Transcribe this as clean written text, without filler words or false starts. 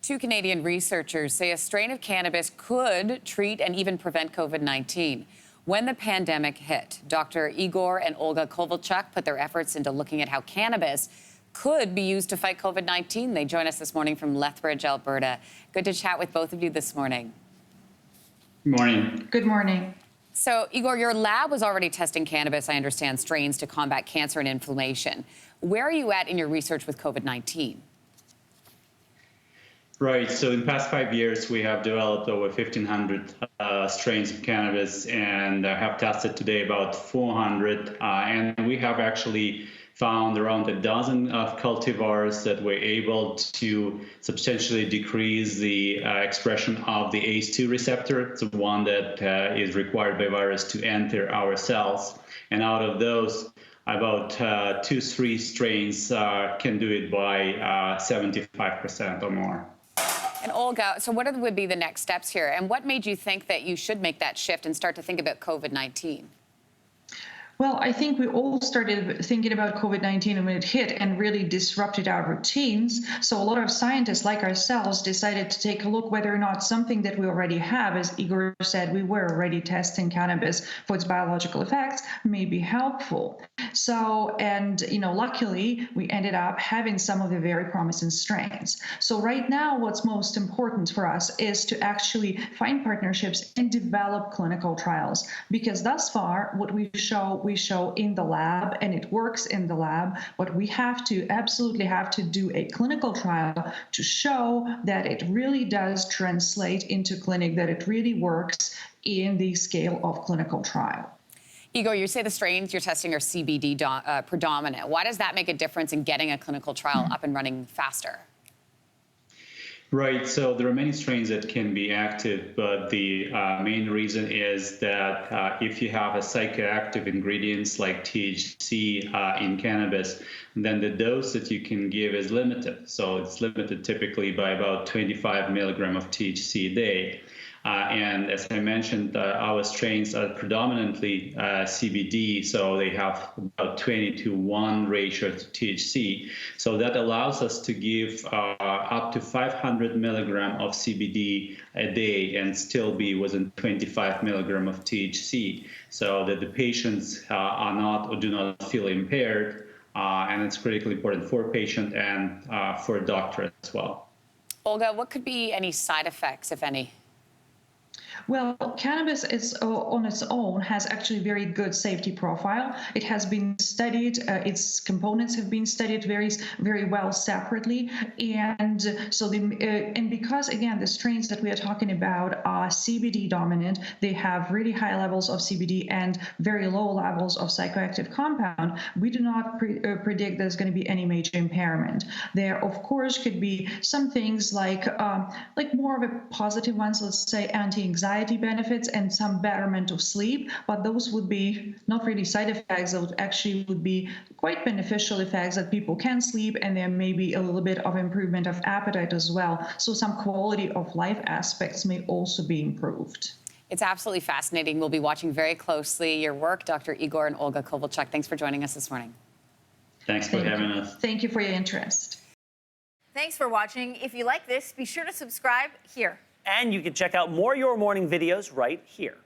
Two Canadian researchers say a strain of cannabis could treat and even prevent COVID-19. When the pandemic hit, Dr. Igor and Olga Kovalchuk put their efforts into looking at how cannabis could be used to fight COVID-19. They join us this morning from Lethbridge, Alberta. Good to chat with both of you this morning. Good morning. Good morning. So, Igor, your lab was already testing cannabis, I understand, strains to combat cancer and inflammation. Where are you at in your research with COVID-19? Right. So in the past 5 years, we have developed over 1,500 strains of cannabis and have tested today about 400. And we have actually found around a dozen of cultivars that were able to substantially decrease the expression of the ACE2 receptor. It's the one that is required by virus to enter our cells. And out of those, about 2-3 strains can do it by 75% or more. And Olga, so what would be the next steps here? And what made you think that you should make that shift and start to think about COVID-19? Well, I think we all started thinking about COVID-19 when it hit and really disrupted our routines. So a lot of scientists like ourselves decided to take a look whether or not something that we already have, as Igor said, we were already testing cannabis for its biological effects, may be helpful. So, and, luckily, we ended up having some of the very promising strains. So right now, what's most important for us is to actually find partnerships and develop clinical trials, because thus far, what we show in the lab, and it works in the lab, but we absolutely have to do a clinical trial to show that it really does translate into clinic, that it really works in the scale of clinical trial. Igor, you say the strains you're testing are CBD predominant. Why does that make a difference in getting a clinical trial up and running faster? Right. So there are many strains that can be active, but the main reason is that if you have a psychoactive ingredients like THC in cannabis, then the dose that you can give is limited. So it's limited typically by about 25 milligrams of THC a day. And as I mentioned, our strains are predominantly CBD, so they have about 20-to-1 ratio to THC. So that allows us to give up to 500 milligrams of CBD a day and still be within 25 milligrams of THC, so that the patients are not or do not feel impaired. And it's critically important for a patient and for a doctor as well. Olga, what could be any side effects, if any? Well, cannabis is on its own has actually very good safety profile. It has been studied, its components have been studied very well separately, and so and because again the strains that we are talking about are CBD dominant, they have really high levels of CBD and very low levels of psychoactive compound. We do not predict there's going to be any major impairment. There, of course, could be some things like more of a positive ones, let's say anti-anxiety benefits and some betterment of sleep, but those would be not really side effects. Those actually would be quite beneficial effects that people can sleep, and there may be a little bit of improvement of appetite as well. So some quality of life aspects may also be improved. It's absolutely fascinating. We'll be watching very closely your work, Dr. Igor and Olga Kovalchuk. Thanks for joining us this morning. Thanks for having us. Thank you for your interest. Thanks for watching. If you like this, be sure to subscribe here. And you can check out more Your Morning videos right here.